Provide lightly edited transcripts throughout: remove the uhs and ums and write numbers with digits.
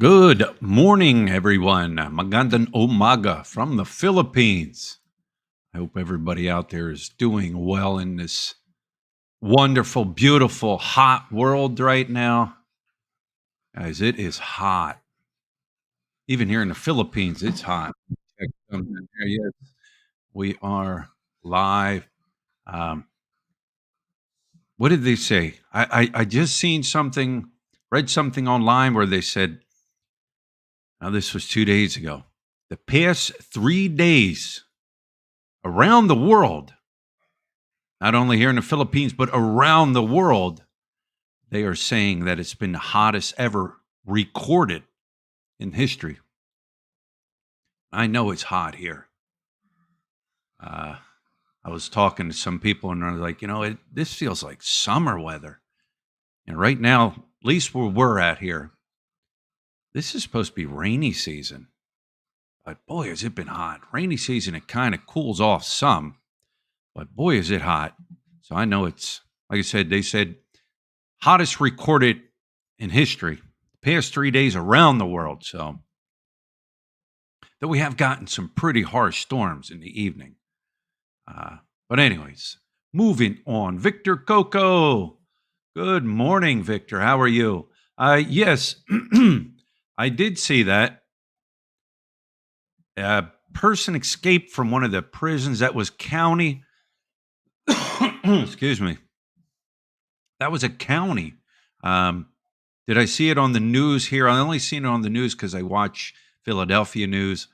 Good morning, everyone. Magandang umaga from the Philippines. I hope everybody out there is doing well in this wonderful, beautiful, hot world right now. Guys, it is hot. Even here in the Philippines, it's hot. Check something here. Yes, we are live. Um, what did they say? I just seen something, read something online where they said, now this was 2 days ago. The past 3 days around the world, not only here in the Philippines, but around the world, they are saying that it's been the hottest ever recorded in history. I know it's hot here. Uh, I was talking to some people and they're like, this feels like summer weather. And right now, at least where we're at here, this is supposed to be rainy season. But boy, has it been hot. Rainy season, it kind of cools off some, but boy, is it hot. So I know it's, like I said, they said hottest recorded in history, past 3 days around the world. So, though we have gotten some pretty harsh storms in the evening. But, anyways, moving on. Victor Coco. Good morning, Victor. How are you? Yes, I did see that. A person escaped from one of the prisons that was county. Excuse me. That was a county. Um, Did I see it on the news here? I only seen it on the news because I watch Philadelphia news.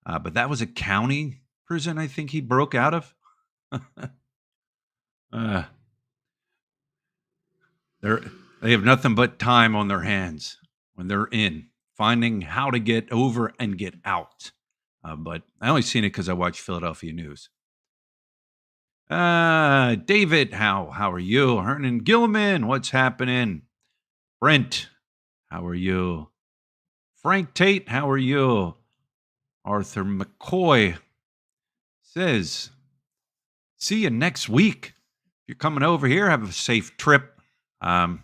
But that was a county prison, I think he broke out of. uh, they're, they have nothing but time on their hands when they're in, finding how to get over and get out. But I only seen it because I watch Philadelphia news. David, how are you? Hernan Gilman, what's happening? Brent, how are you? Frank Tate, how are you? Arthur McCoy says, see you next week. If you're coming over here, have a safe trip. Um,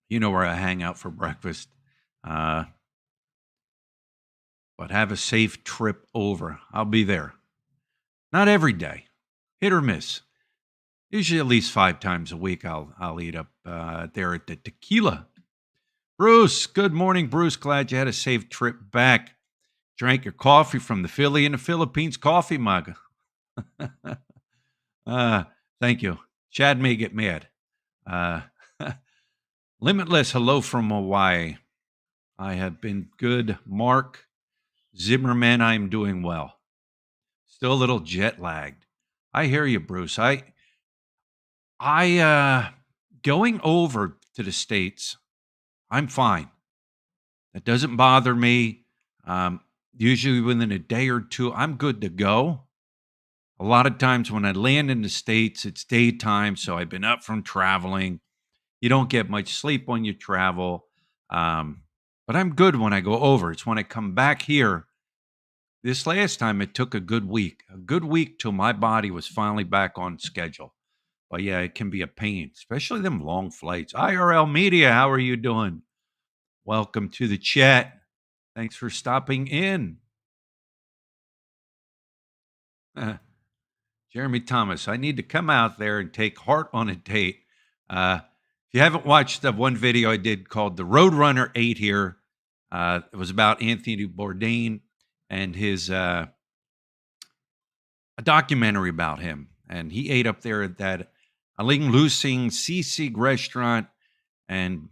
you know where I hang out for breakfast. Uh, but have a safe trip over. I'll be there. Not every day, hit or miss. Usually at least 5 times a week. I'll eat up there at the Tequila. Bruce, good morning, Bruce. Glad you had a safe trip back. Drank your coffee from the Philly in the Philippines coffee mug. uh, thank you. Chad may get mad. Uh, Limitless, hello from Hawaii. I have been good. Mark Zimmerman, I'm doing well. Still a little jet lagged. I hear you, Bruce. I going over to the States, I'm fine. That doesn't bother me. Um, Usually within a day or two, I'm good to go. A lot of times when I land in the States, it's daytime, so I've been up from traveling. You don't get much sleep when you travel. Um, but I'm good when I go over. It's when I come back here. This last time, it took a good week till my body was finally back on schedule. But yeah, it can be a pain, especially them long flights. IRL Media, how are you doing? Welcome to the chat. Thanks for stopping in. Jeremy Thomas, I need to come out there and take Heart on a date. If you haven't watched the one video I did called The Roadrunner 8 here, it was about Anthony Bourdain and his a documentary about him. And he ate up there at that Aling Lusing Sisig restaurant. And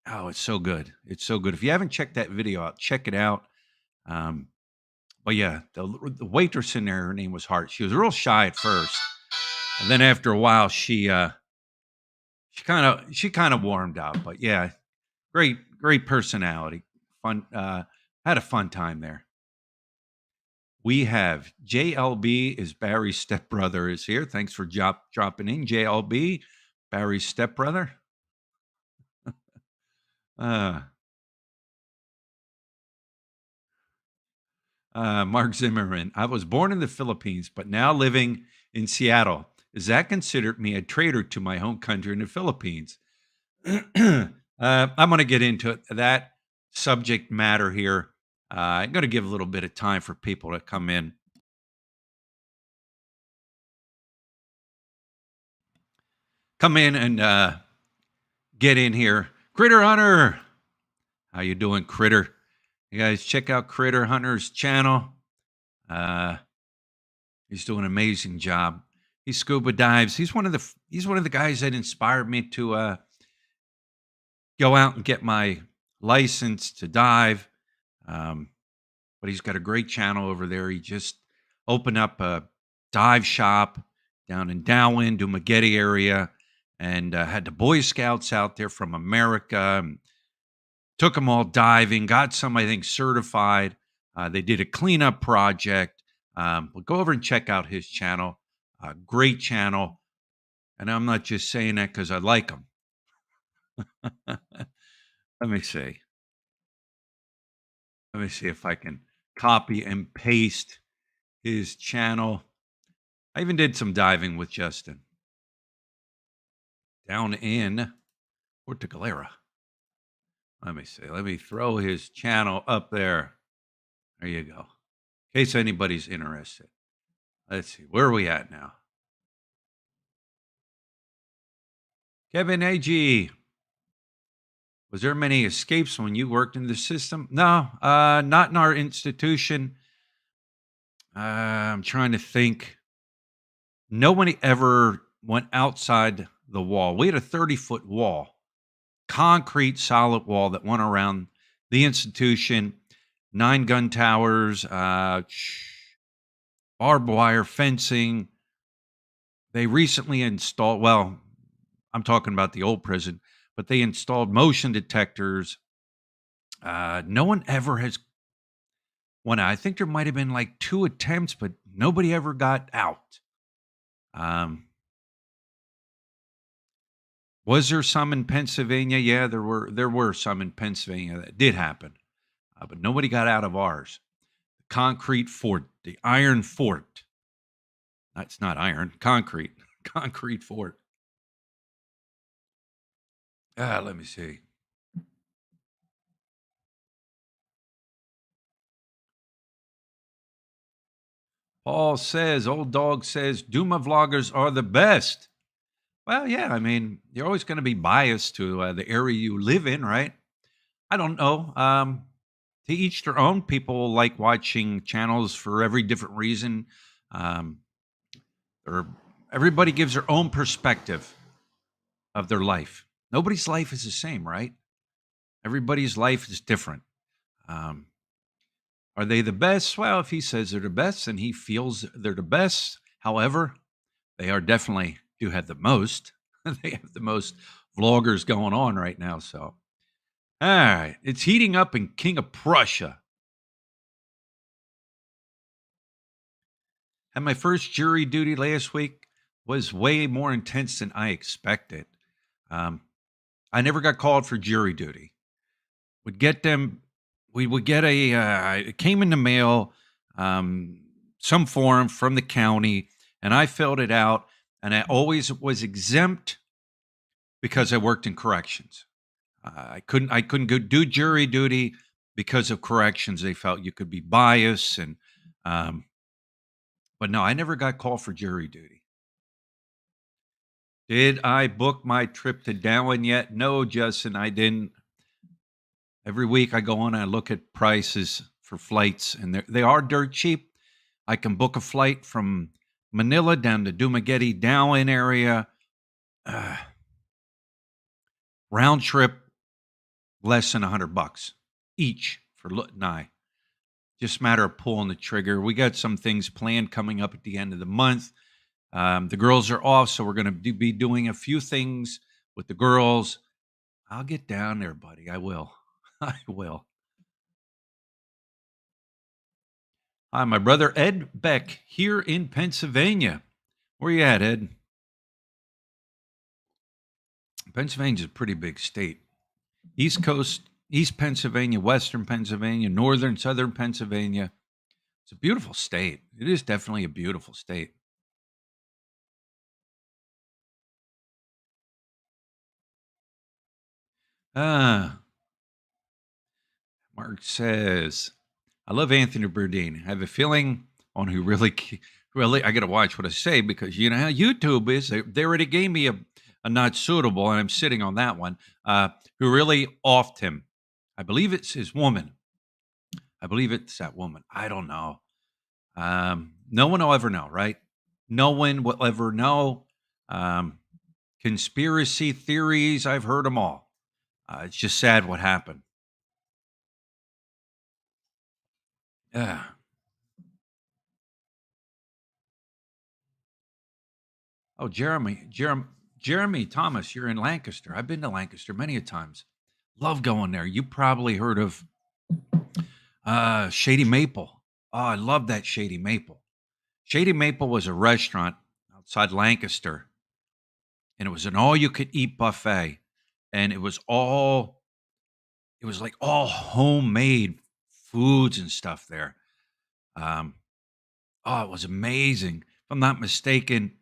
oh, it's so good. It's so good. If you haven't checked that video out, check it out. Um, but yeah, the waitress in there, her name was Hart. She was real shy at first. And then after a while, she kind of warmed up. But yeah, great personality. Fun had a fun time there. We have JLB is Barry's stepbrother is here. Thanks for dropping in, JLB, Barry's stepbrother. Uh, Mark Zimmerman. I was born in the Philippines, but now living in Seattle. Is that considered me a traitor to my home country in the Philippines? I'm going to get into that. subject matter here. I'm going to give a little bit of time for people to come in and get in here. Critter Hunter, how you doing, Critter? You guys check out Critter Hunter's channel. Uh, he's doing an amazing job. He scuba dives. He's one of the guys that inspired me to go out and get my license to dive. Um, but he's got a great channel over there. He just opened up a dive shop down in Downwind, Dumaguete area, and had the Boy Scouts out there from America. And took them all diving, got some, I think, certified. They did a cleanup project. But go over and check out his channel. Great channel. And I'm not just saying that because I like him. Let me see. Let me see if I can copy and paste his channel. I even did some diving with Justin down in Puerto Galera. Let me see. Let me throw his channel up there. There you go. In case anybody's interested. Let's see. Where are we at now? Kevin AG. Was there many escapes when you worked in the system? No, not in our institution. I'm trying to think. Nobody ever went outside the wall. We had a 30-foot wall, concrete solid wall that went around the institution, 9 gun towers, barbed wire fencing. They recently installed, well, I'm talking about the old prison, but they installed motion detectors. No one ever has I think there might have been like 2 attempts, but nobody ever got out. Um, was there some in Pennsylvania? Yeah, there were some in Pennsylvania that did happen, but nobody got out of ours. The concrete fort, the iron fort. That's not iron, concrete, concrete fort. Let me see. Paul says, old dog says, Duma vloggers are the best. Well, yeah, I mean, you're always going to be biased to the area you live in, right? I don't know. To each their own. People like watching channels for every different reason. Um, or everybody gives their own perspective of their life. Nobody's life is the same, right? Everybody's life is different. Um, are they the best? Well, if he says they're the best and he feels they're the best, however, they are definitely do have the most. They have the most vloggers going on right now. So, all right, it's heating up in King of Prussia. And my first jury duty last week was way more intense than I expected. Um, I never got called for jury duty. Would get them. We would get it came in the mail, um, some form from the county, and I filled it out. And I always was exempt because I worked in corrections. I couldn't go do jury duty because of corrections. They felt you could be biased, and but no, I never got called for jury duty. Did I book my trip to Darwin yet? No, Justin, I didn't. Every week I go on and I look at prices for flights, and they are dirt cheap. I can book a flight from Manila down to Dumaguete, Darwin area, uh, round trip, less than $100 each for Lut and I. Just a matter of pulling the trigger. We got some things planned coming up at the end of the month. The girls are off, so we're going to be doing a few things with the girls. I'll get down there, buddy. I will. I will. Hi, my brother Ed Beck here in Pennsylvania. Where you at, Ed? Pennsylvania's a pretty big state. East Coast, East Pennsylvania, Western Pennsylvania, Northern, Southern Pennsylvania. It's a beautiful state. It is definitely a beautiful state. Ah, Mark says, I love Anthony Bourdain. I have a feeling on who really, really, I got to watch what I say because you know how YouTube is. They already gave me a not suitable, and I'm sitting on that one. Who really offed him. I believe it's his woman. I believe it's that woman. I don't know. No one will ever know, right? No one will ever know. Um, Conspiracy theories, I've heard them all. It's just sad what happened. Yeah. Oh, Jeremy Thomas, you're in Lancaster. I've been to Lancaster many a times. Love going there. You probably heard of Shady Maple. Oh, I love that Shady Maple. Shady Maple was a restaurant outside Lancaster, and it was an all-you-could-eat buffet, and it was like all homemade foods and stuff there. Um, oh, it was amazing. If I'm not mistaken,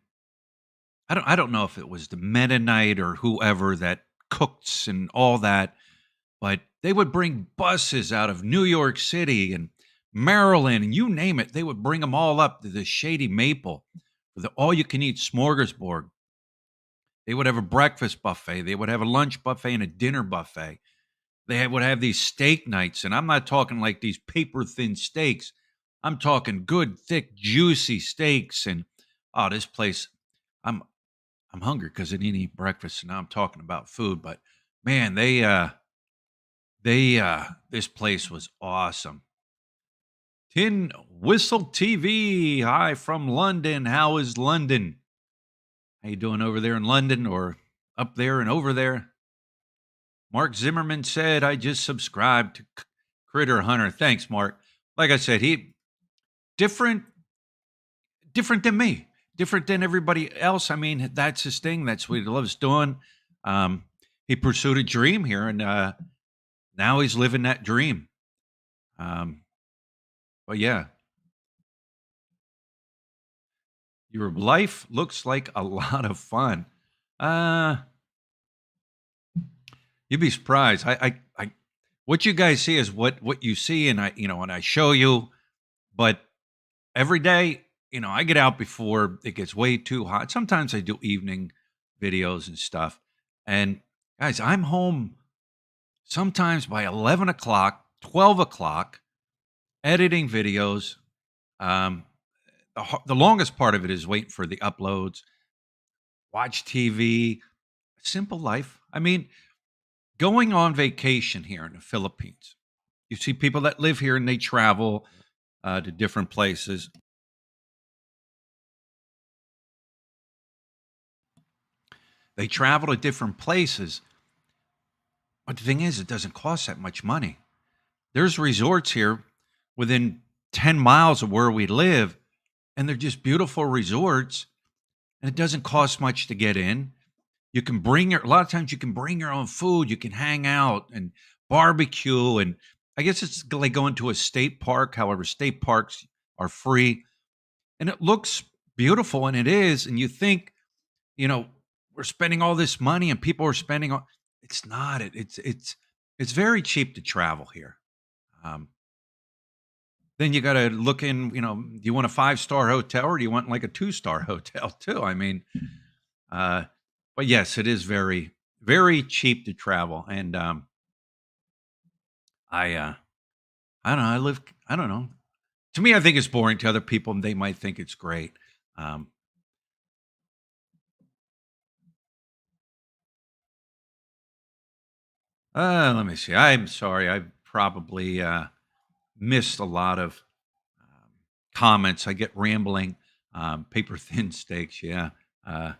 I don't know if it was the Mennonite or whoever that cooks and all that, but they would bring buses out of New York City and Maryland and you name it. They would bring them all up to the Shady Maple for the all you can eat smorgasbord. They would have a breakfast buffet, they would have a lunch buffet and a dinner buffet. Would have these steak nights, and I'm not talking like these paper thin steaks. I'm talking good, thick, juicy steaks. And oh, this place, I'm I'm hungry because I didn't eat breakfast, and now I'm talking about food. But man, this place was awesome. Tin Whistle TV. Hi from London. How is London? How you doing over there in London or up there and over there? Mark Zimmerman said, I just subscribed to Critter Hunter. Thanks, Mark. Like I said, he different different than me, different than everybody else. I mean, that's his thing. That's what he loves doing. Um, he pursued a dream here, and now he's living that dream. Um, but yeah, your life looks like a lot of fun. Uh, you'd be surprised. What you guys see is what you see, and and I show you. But every day, I get out before it gets way too hot. Sometimes I do evening videos and stuff. And guys, I'm home sometimes by 11 o'clock, 12 o'clock, editing videos. Um, the longest part of it is waiting for the uploads, watch TV, simple life. I mean, going on vacation here in the Philippines, you see people that live here and they travel to different places. They travel to different places. But the thing is, it doesn't cost that much money. There's resorts here within 10 miles of where we live, and they're just beautiful resorts, and it doesn't cost much to get in. You can a lot of times you can bring your own food, you can hang out and barbecue. And I guess it's like going to a state park. However, state parks are free and it looks beautiful, and it is. And you think, you know, we're spending all this money and people are spending all, it's not it's very cheap to travel here. Um, then you got to look in, do you want a 5-star hotel or do you want like a 2-star hotel too? I mean, uh, but yes, it is very, very cheap to travel. And I, uh, I don't know. I don't know. To me, I think it's boring. To other people, they might think it's great. Um, Let me see. I'm sorry. I probably missed a lot of um, comments. I get rambling. Paper thin steaks. Yeah. Uh,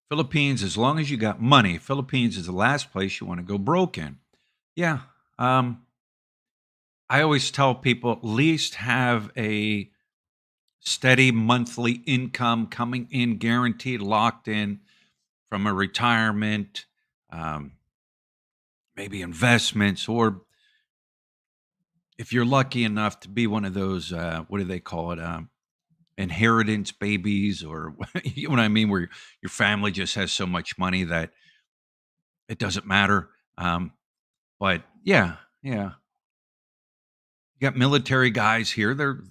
Philippines, as long as you got money, Philippines is the last place you want to go broke in. Yeah. Um, I always tell people at least have a steady monthly income coming in, guaranteed, locked in from a retirement, um, maybe investments, or if you're lucky enough to be one of those, what do they call it? inheritance babies, or you know what I mean, where your family just has so much money that it doesn't matter. But yeah, yeah. You got military guys here. They're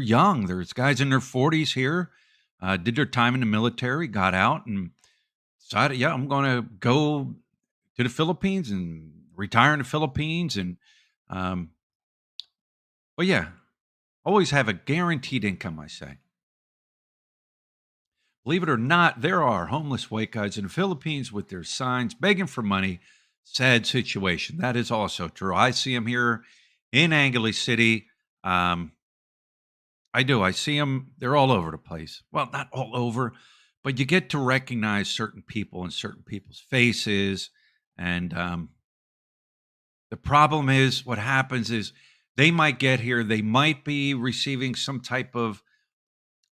young. There's guys in their 40s here, did their time in the military, got out, and decided, yeah, I'm going to go to the Philippines and retire in the Philippines. And um, but yeah, always have a guaranteed income. I say, believe it or not, there are homeless white guys in the Philippines with their signs begging for money. Sad situation. That is also true. I see them here in Angeles City. Um, I do. I see them. They're all over the place. Well, not all over, but you get to recognize certain people and certain people's faces. And the problem is, what happens is they might get here. They might be receiving some type of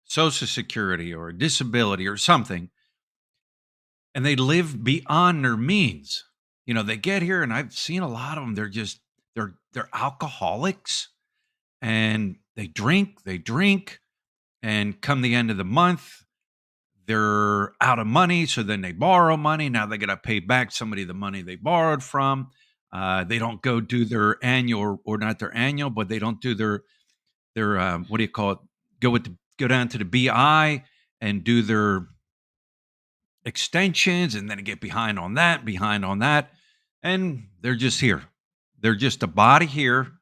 social security or disability or something, and they live beyond their means. They get here, and I've seen a lot of them. They're alcoholics, and they drink, and come the end of the month, they're out of money, so then they borrow money. Now they got to pay back somebody the money they borrowed from. They don't go do their annual, or not their annual, but they don't do their what do you call it? Go down to the BI and do their extensions, and then get behind on that, and they're just here. They're just a body here.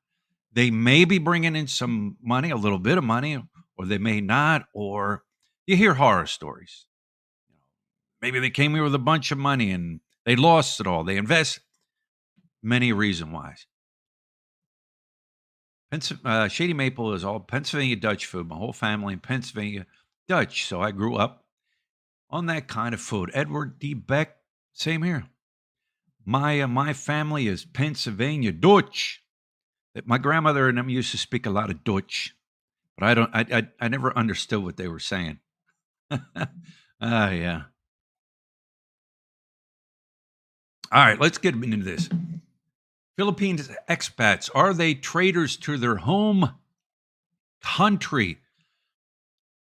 They may be bringing in some money, a little bit of money, or they may not. Or you hear horror stories. Maybe they came here with a bunch of money and they lost it all. They invest many reason why. Shady Maple is all Pennsylvania Dutch food. My whole family in Pennsylvania Dutch, so I grew up on that kind of food. Edward D. Beck, same here. My family is Pennsylvania Dutch. My grandmother and them used to speak a lot of Dutch, but I never understood what they were saying. Yeah. All right, let's get into this. Philippines expats, are they traitors to their home country?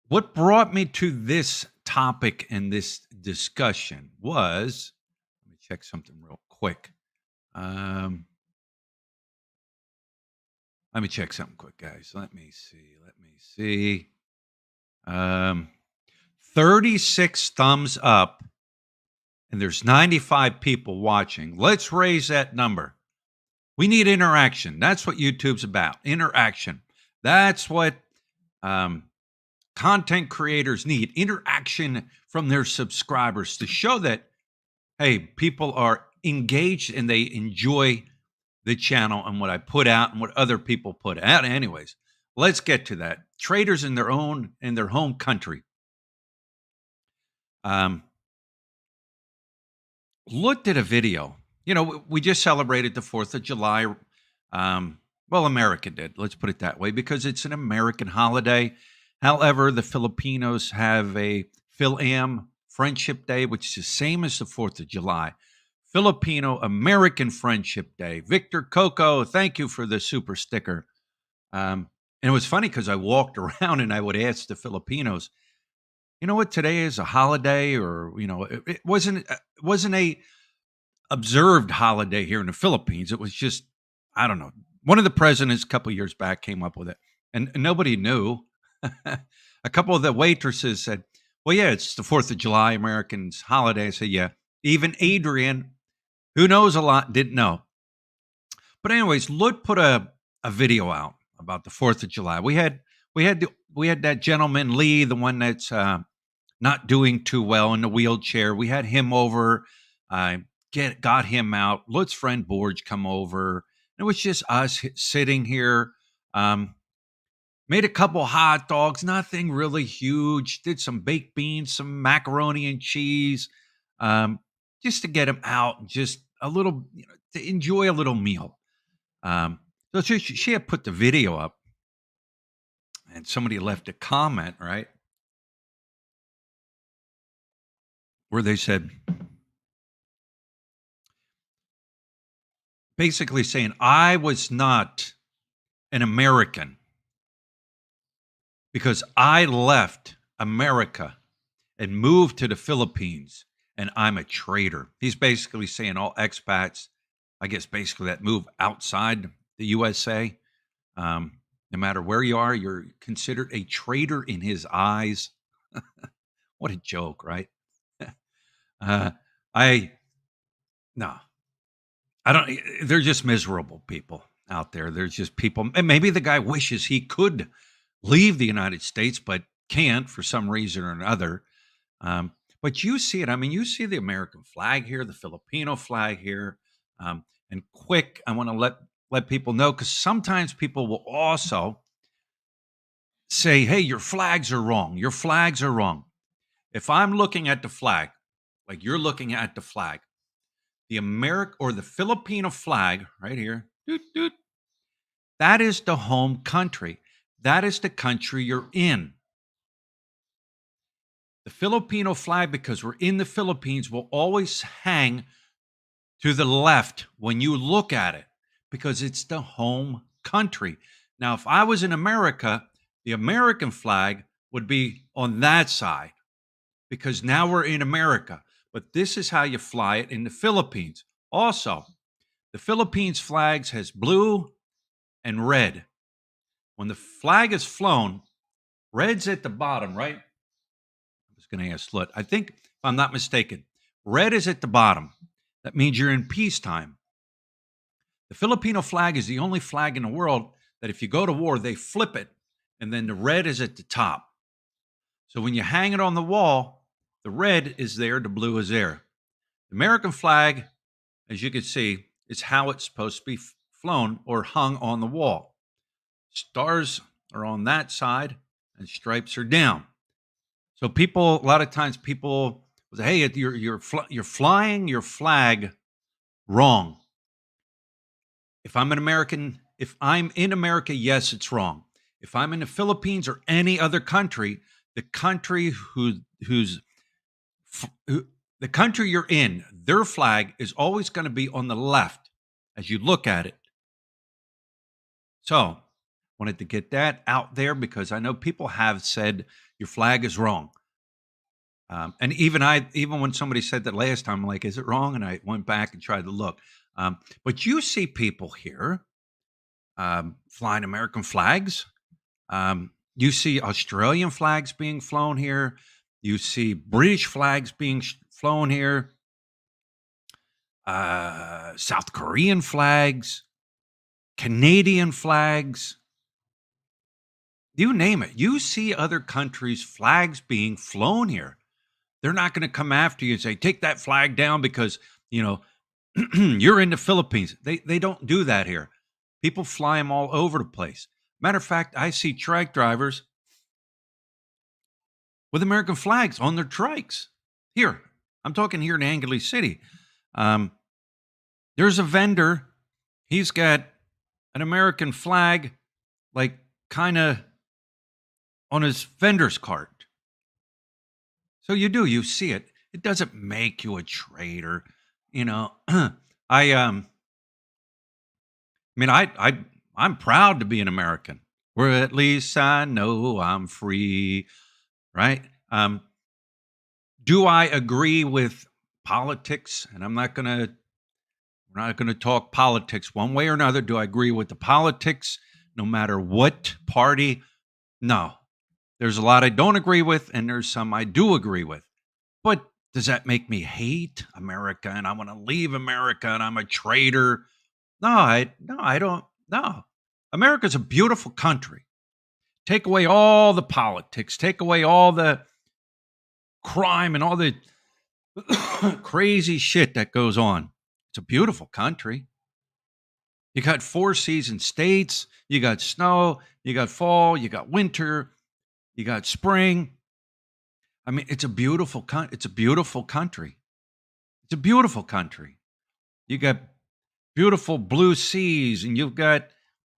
What brought me to this topic and this discussion was, let me check something real quick. Um, Let me check something quick, guys. Let me see. Let me see. Um, 36 thumbs up, and there's 95 people watching. Let's raise that number. We need interaction. That's what YouTube's about. Interaction. That's what um, content creators need. Interaction from their subscribers to show that, hey, people are engaged and they enjoy the channel and what I put out and what other people put out. Anyways, let's get to that. Traders in their home country. Um, Looked at a video. We just celebrated the 4th of July. Well, America did. Let's put it that way, because it's an American holiday. However, the Filipinos have a Phil-Am Friendship Day, which is the same as the 4th of July. Filipino American Friendship Day. Victor Coco, thank you for the super sticker. And it was funny because I walked around and I would ask the Filipinos, you know what, today is a holiday, or it wasn't a observed holiday here in the Philippines. It was just, I don't know. One of the presidents a couple years back came up with it, and nobody knew. A couple of the waitresses said, "Well, yeah, it's the 4th of July, Americans' holiday." I said, "Yeah." Even Adrian, who knows a lot, didn't know. But anyways, Lut put a video out about the 4th of July. We had that gentleman Lee, the one that's not doing too well in the wheelchair. We had him over. Got him out. Lut's friend Borge come over. It was just us sitting here. Made a couple hot dogs, nothing really huge. Did some baked beans, some macaroni and cheese, um, just to get him out and just a little, to enjoy a little meal. So she had put the video up, and somebody left a comment, right, where they said, basically saying, I was not an American because I left America and moved to the Philippines and I'm a traitor. He's basically saying all expats, I guess, basically that move outside the USA, um, no matter where you are, you're considered a traitor in his eyes. What a joke, right? uh, I, no, I don't, they're just miserable people out there. There's just people, and maybe the guy wishes he could leave the United States, but can't for some reason or another. Um, but you see it. I mean, you see the American flag here, the Filipino flag here. And quick, I want to let people know because sometimes people will also say, "Hey, your flags are wrong. Your flags are wrong." If I'm looking at the flag, like you're looking at the flag, the American or the Filipino flag right here, doot, doot, that is the home country. That is the country you're in. The Filipino flag, because we're in the Philippines, will always hang to the left when you look at it because it's the home country. Now, if I was in America, the American flag would be on that side because now we're in America. But this is how you fly it in the Philippines. Also, the Philippines flags has blue and red. When the flag is flown, red's at the bottom, right? I was going to ask Slut. I think, if I'm not mistaken, red is at the bottom. That means you're in peacetime. The Filipino flag is the only flag in the world that if you go to war, they flip it, and then the red is at the top. So when you hang it on the wall, the red is there, the blue is there. The American flag, as you can see, is how it's supposed to be flown or hung on the wall. Stars are on that side, and stripes are down. So people, a lot of times, people say, "Hey, you're flying your flag wrong." If I'm in America, yes, it's wrong. If I'm in the Philippines or any other country, the country who the country you're in, their flag is always going to be on the left as you look at it. So, wanted to get that out there because I know people have said your flag is wrong. And even when somebody said that last time, I'm like, is it wrong? And I went back and tried to look. But you see people here flying American flags. You see Australian flags being flown here. You see British flags being flown here. South Korean flags, Canadian flags. You name it. You see other countries' flags being flown here. They're not going to come after you and say, "Take that flag down because you're in the Philippines." They don't do that here. People fly them all over the place. Matter of fact, I see trike drivers with American flags on their trikes. Here, I'm talking here in Angeles City. Um, there's a vendor. He's got an American flag, like kind of on his vendor's cart. So you see it. It doesn't make you a traitor, you know. I mean, I'm proud to be an American. Where at least I know I'm free, right? Do I agree with politics? And we're not gonna talk politics one way or another. Do I agree with the politics, no matter what party? No. There's a lot I don't agree with, and there's some I do agree with. But does that make me hate America and I want to leave America and I'm a traitor? No, I don't. No. America's a beautiful country. Take away all the politics, take away all the crime and all the crazy shit that goes on. It's a beautiful country. You got four season states, you got snow, you got fall, you got winter, you got spring. I mean, it's a beautiful country. It's a beautiful country. You got beautiful blue seas and you've got,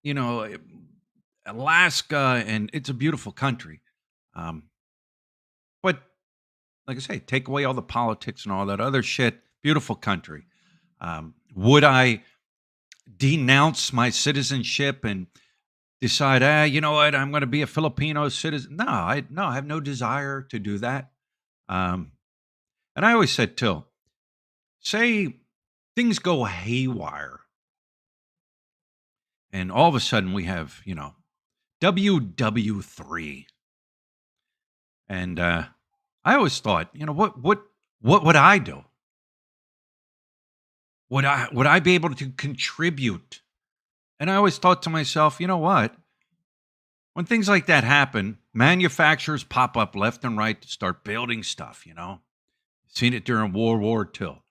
you know, Alaska, and it's a beautiful country. Um, but like I say, take away all the politics and all that other shit. Beautiful country. Would I denounce my citizenship and decide, you know what, I'm going to be a Filipino citizen. No, I have no desire to do that. Um, and I always said too, say things go haywire, and all of a sudden we have, WW3, and I always thought, what would I do? Would I be able to contribute? And I always thought to myself, you know what? When things like that happen, manufacturers pop up left and right to start building stuff, Seen it during World War II.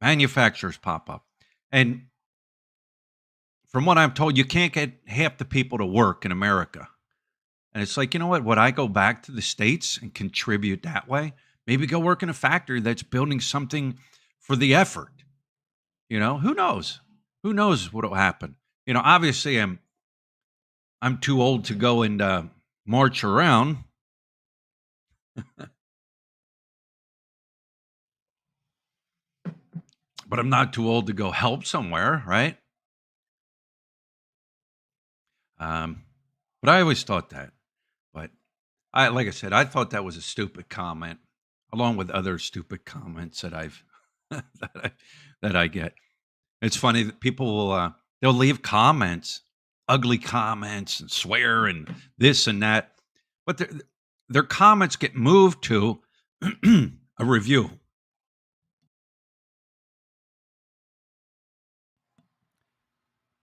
Manufacturers pop up. And from what I'm told, you can't get half the people to work in America. And it's like, you know what? Would I go back to the States and contribute that way? Maybe go work in a factory that's building something for the effort. Who knows? Who knows what will happen? Obviously I'm too old to go and march around, but I'm not too old to go help somewhere, right? Um, but I always thought that. But like I said, I thought that was a stupid comment, along with other stupid comments that I've that I get. It's funny that people will they'll leave comments, ugly comments, and swear and this and that, but their comments get moved to a review.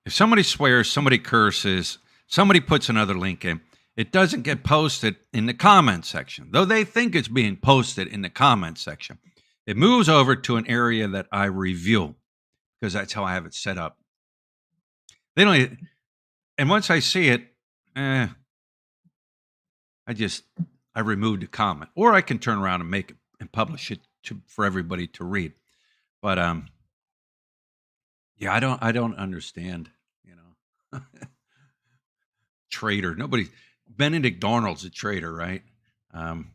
If somebody swears, somebody curses, somebody puts another link in, it doesn't get posted in the comment section, though they think it's being posted in the comment section. It moves over to an area that I review because that's how I have it set up. They don't, and once I see it, eh, I just I remove the comment, or I can turn around and make it and publish it for everybody to read. But yeah, I don't understand. You know, traitor. Nobody. Benedict Arnold's a traitor, right? Um,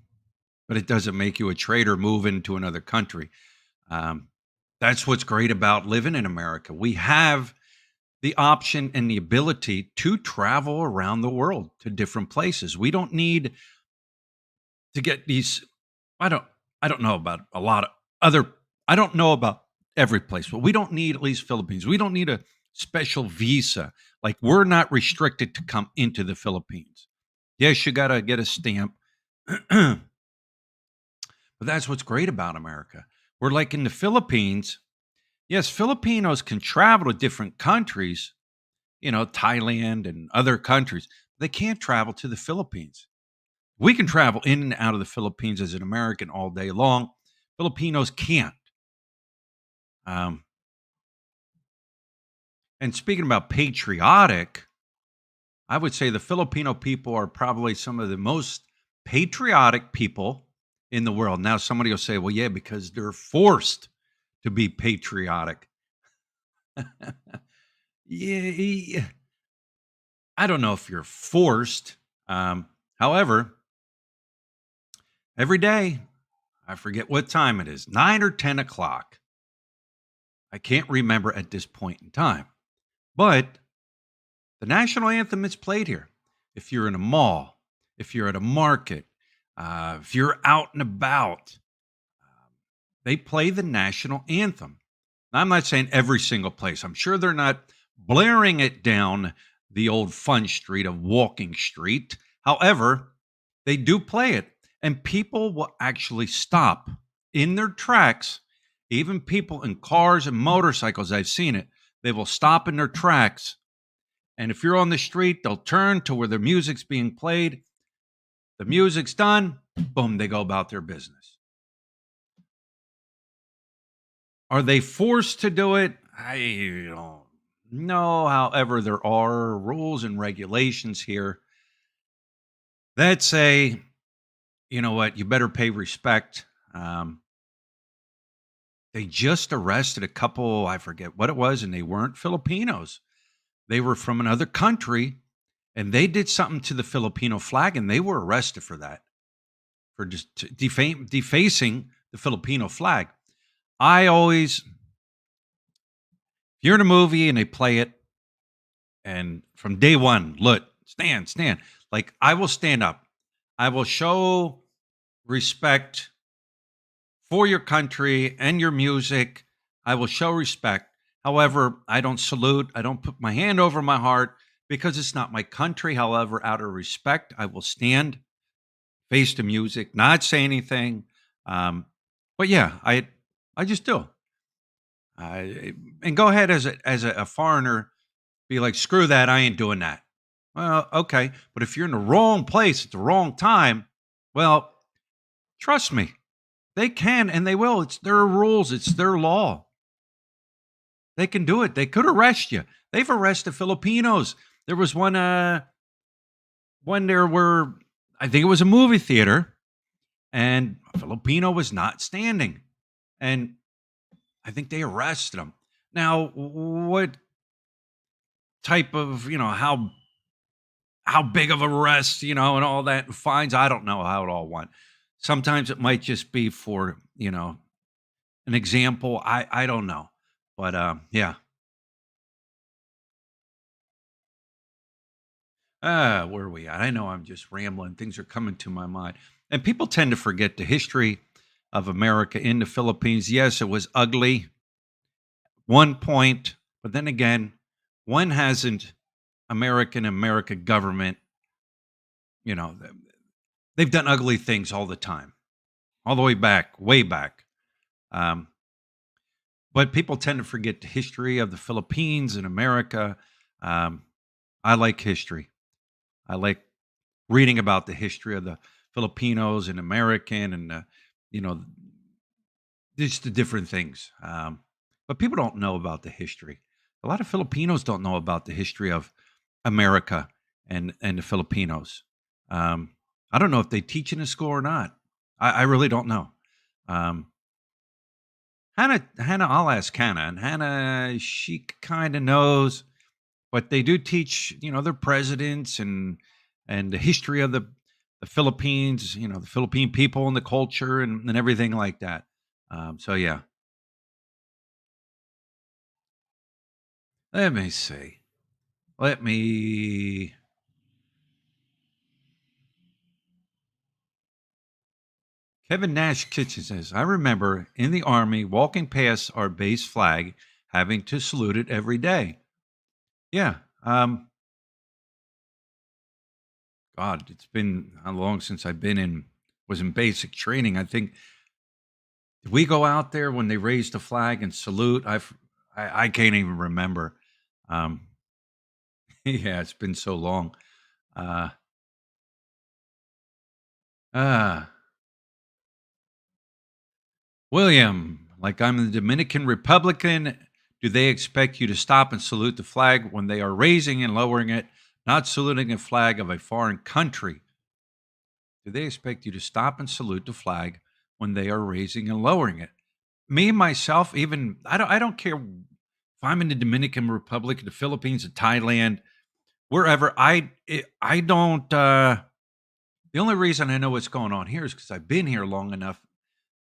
but it doesn't make you a traitor moving to another country. Um, that's what's great about living in America. We have the option and the ability to travel around the world to different places. We don't need to get these. I don't. I don't know about a lot of other. I don't know about every place, but we don't need, at least Philippines. We don't need a special visa. Like, we're not restricted to come into the Philippines. Yes, you got to get a stamp. But that's what's great about America. We're like in the Philippines. Yes, Filipinos can travel to different countries, Thailand and other countries. They can't travel to the Philippines. We can travel in and out of the Philippines as an American all day long. Filipinos can't. Um, and speaking about patriotic, I would say the Filipino people are probably some of the most patriotic people in the world. Now, somebody will say, well, yeah, because they're forced to be patriotic. Yeah, I don't know if you're forced. However, every day, I forget what time it is, 9 or 10 o'clock. I can't remember at this point in time, but the national anthem is played here. If you're in a mall, if you're at a market, if you're out and about, um, they play the national anthem. Now, I'm not saying every single place. I'm sure they're not blaring it down the old fun street of Walking Street. However, they do play it, and people will actually stop in their tracks. Even people in cars and motorcycles, I've seen it. They will stop in their tracks, and if you're on the street, they'll turn to where the music's being played. The music's done, boom, they go about their business. Are they forced to do it? I don't know. However, there are rules and regulations here that say, you know what, you better pay respect. They just arrested a couple, I forget what it was, and they weren't Filipinos. They were from another country, and they did something to the Filipino flag, and they were arrested for that, for just defacing the Filipino flag. I always, if you're in a movie and they play it, And from day one, look, stand, stand. Like I will stand up. I will show respect for your country and your music. I will show respect. However, I don't salute. I don't put my hand over my heart because it's not my country. However, out of respect, I will stand, face the music, not say anything. Um, but yeah, I just do. And go ahead as a foreigner, be like, screw that, I ain't doing that. Well, okay, but if you're in the wrong place at the wrong time, well, trust me, they can and they will. It's their rules. It's their law. They can do it. They could arrest you. They've arrested Filipinos. There was one when there were, I think it was a movie theater, and a Filipino was not standing, and I think they arrested him. Now, what type of how big of a arrest, and all that and fines? I don't know how it all went. Sometimes it might just be for an example. I don't know, but yeah. Where are we at? I know I'm just rambling. Things are coming to my mind. And people tend to forget the history of America in the Philippines. Yes, it was ugly one point, but then again, when hasn't America government, you know, they've done ugly things all the time, all the way back, way back. Um, but people tend to forget the history of the Philippines and America. Um, I like history. I like reading about the history of the Filipinos and American and you know just the different things. But people don't know about the history. A lot of Filipinos don't know about the history of America and the Filipinos. Um, I don't know if they teach in a school or not. I really don't know. Um, Hannah, I'll ask Hannah, and Hannah, she kind of knows, but they do teach, their presidents and the history of the Philippines, the Philippine people and the culture and everything like that. So yeah, let me see. Let me. Kevin Nash Kitchen says, I remember in the army walking past our base flag, having to salute it every day. Yeah. God, it's been how long since I've been was in basic training. I think did we go out there when they raised the flag and salute? I can't even remember. Um, yeah, it's been so long. Uh, uh, William, like I'm the Dominican Republican. Do they expect you to stop and salute the flag when they are raising and lowering it, not saluting a flag of a foreign country? Do they expect you to stop and salute the flag when they are raising and lowering it? Me myself, even I don't care if I'm in the Dominican Republic, the Philippines, the Thailand, wherever. I don't. The only reason I know what's going on here is because I've been here long enough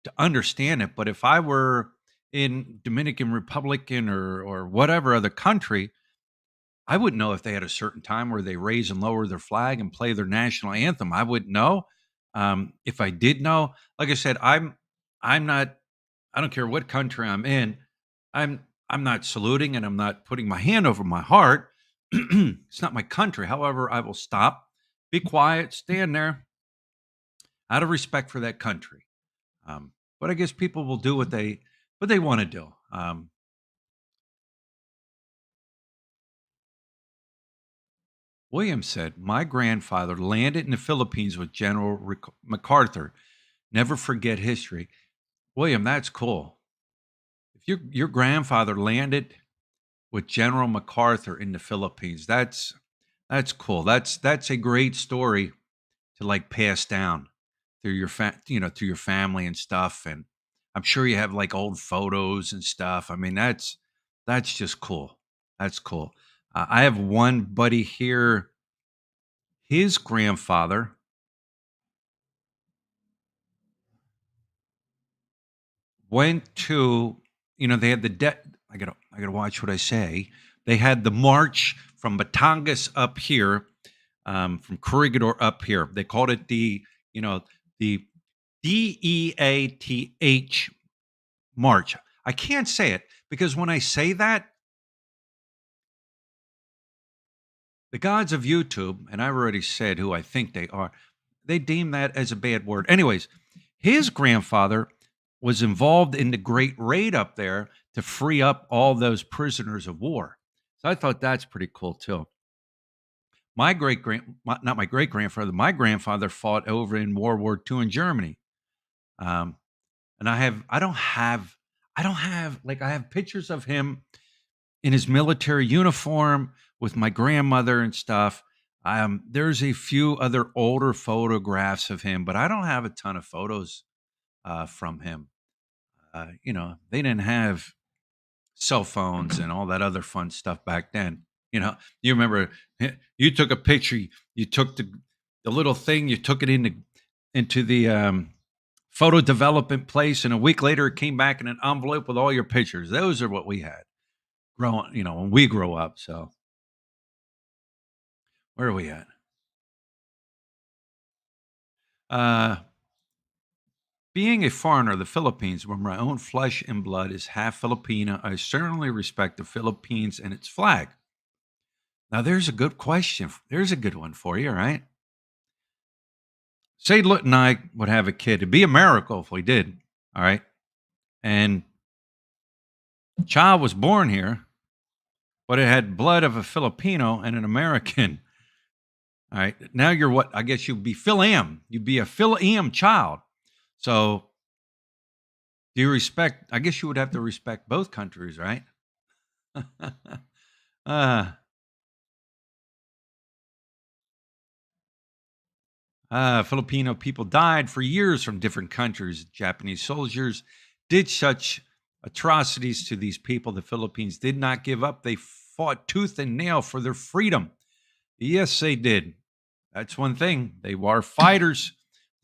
to understand it. But if I were in Dominican Republican or whatever other country, I wouldn't know if they had a certain time where they raise and lower their flag and play their national anthem. I wouldn't know. If I did know, like I said, I'm not. I don't care what country I'm in. I'm not saluting and I'm not putting my hand over my heart. It's not my country. However, I will stop, be quiet, stand there out of respect for that country. But I guess people will do what they want to do. William said, "My grandfather landed in the Philippines with General MacArthur. Never forget history." William, that's cool. If your grandfather landed with General MacArthur in the Philippines, that's cool. That's a great story to like pass down through through your family and stuff. And I'm sure you have like old photos and stuff. I mean, that's just cool. That's cool. I have one buddy here. His grandfather went to, they had the I gotta watch what I say. They had the march from Batangas up here, from Corregidor up here. They called it the DEATH March. I can't say it because when I say that, the gods of YouTube, and I've already said who I think they are, they deem that as a bad word. Anyways, his grandfather was involved in the Great Raid up there to free up all those prisoners of war. So I thought that's pretty cool too. My not my great grandfather, my grandfather fought over in World War II in Germany. Um, and I don't have like I have pictures of him in his military uniform with my grandmother and stuff. There's a few other older photographs of him, but I don't have a ton of photos from him. They didn't have cell phones and all that other fun stuff back then. You remember you took a picture, you took the little thing, you took it into the photo development place, and a week later it came back in an envelope with all your pictures. Those are what we had growing, when we grow up. So where are we at? Uh, Being a foreigner, the Philippines, where my own flesh and blood is half Filipino, I certainly respect the Philippines and its flag. Now, there's a good question. There's a good one for you, right? Say, Lut and I would have a kid. It'd be a miracle if we did, all right? And the child was born here, but it had blood of a Filipino and an American. All right. Now you're what? I guess you'd be Phil-Am. You'd be a Phil-Am child. So do you respect? I guess you would have to respect both countries, right? uh, Filipino people died for years from different countries. Japanese soldiers did such atrocities to these people. The Philippines did not give up. They fought tooth and nail for their freedom. Yes, they did. That's one thing. They were fighters.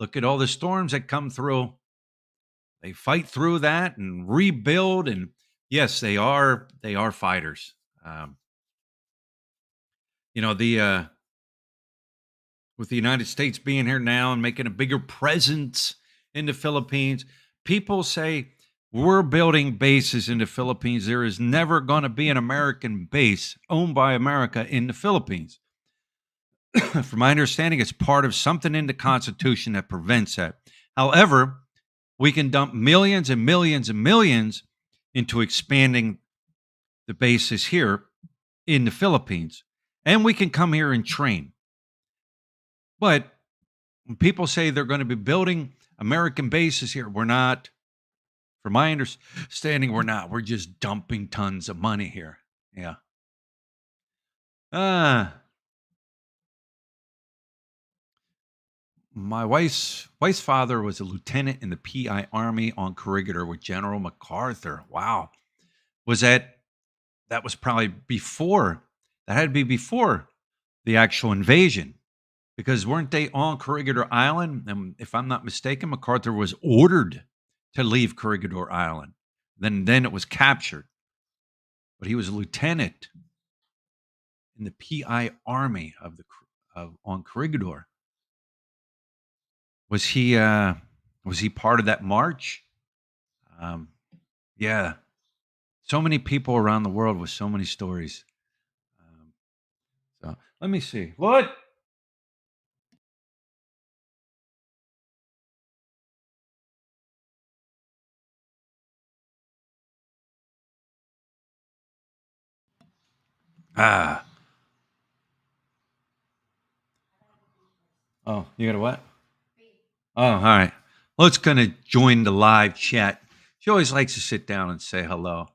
Look at all the storms that come through. They fight through that and rebuild. And yes, they are fighters. Um, the with the United States being here now and making a bigger presence in the Philippines, people say we're building bases in the Philippines. There is never going to be an American base owned by America in the Philippines. From my understanding, it's part of something in the Constitution that prevents that. However, we can dump millions and millions and millions into expanding the bases here in the Philippines. And we can come here and train. But when people say they're going to be building American bases here, we're not. From my understanding, we're not. We're just dumping tons of money here. Yeah. Uh, my wife's father was a lieutenant in the PI Army on Corregidor with General MacArthur. Wow. Was that was probably before, that had to be before the actual invasion, because weren't they on Corregidor Island? And if I'm not mistaken, MacArthur was ordered to leave Corregidor Island. Then it was captured, but he was a lieutenant in the PI Army of on Corregidor. Was he part of that march? Um, yeah, so many people around the world with so many stories. Um, so let me see. What? Ah. Oh, you got a what? Oh, all right. Let's gonna join the live chat. She always likes to sit down and say hello.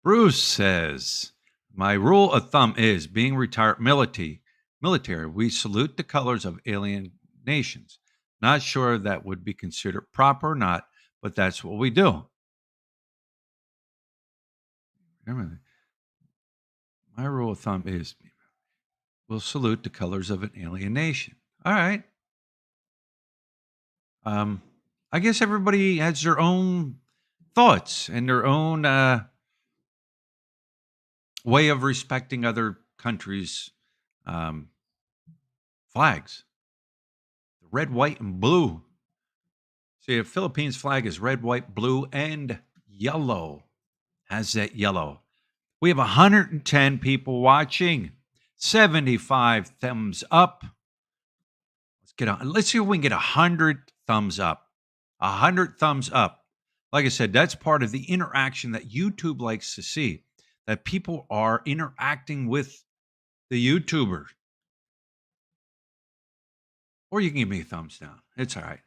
Bruce says, "My rule of thumb is being retired military. We salute the colors of alien nations. Not sure that would be considered proper or not, but that's what we do." Remember, my rule of thumb is we'll salute the colors of an alien nation. All right. Um, I guess everybody has their own thoughts and their own way of respecting other countries' um, flags. The red, white, and blue. See, the Philippines flag is red, white, blue, and yellow. Has that yellow. We have 110 people watching, 75 thumbs up. Let's see if we can get 100 thumbs up. 100 thumbs up. Like I said, that's part of the interaction that YouTube likes to see. That people are interacting with the YouTuber. Or you can give me a thumbs down. It's all right.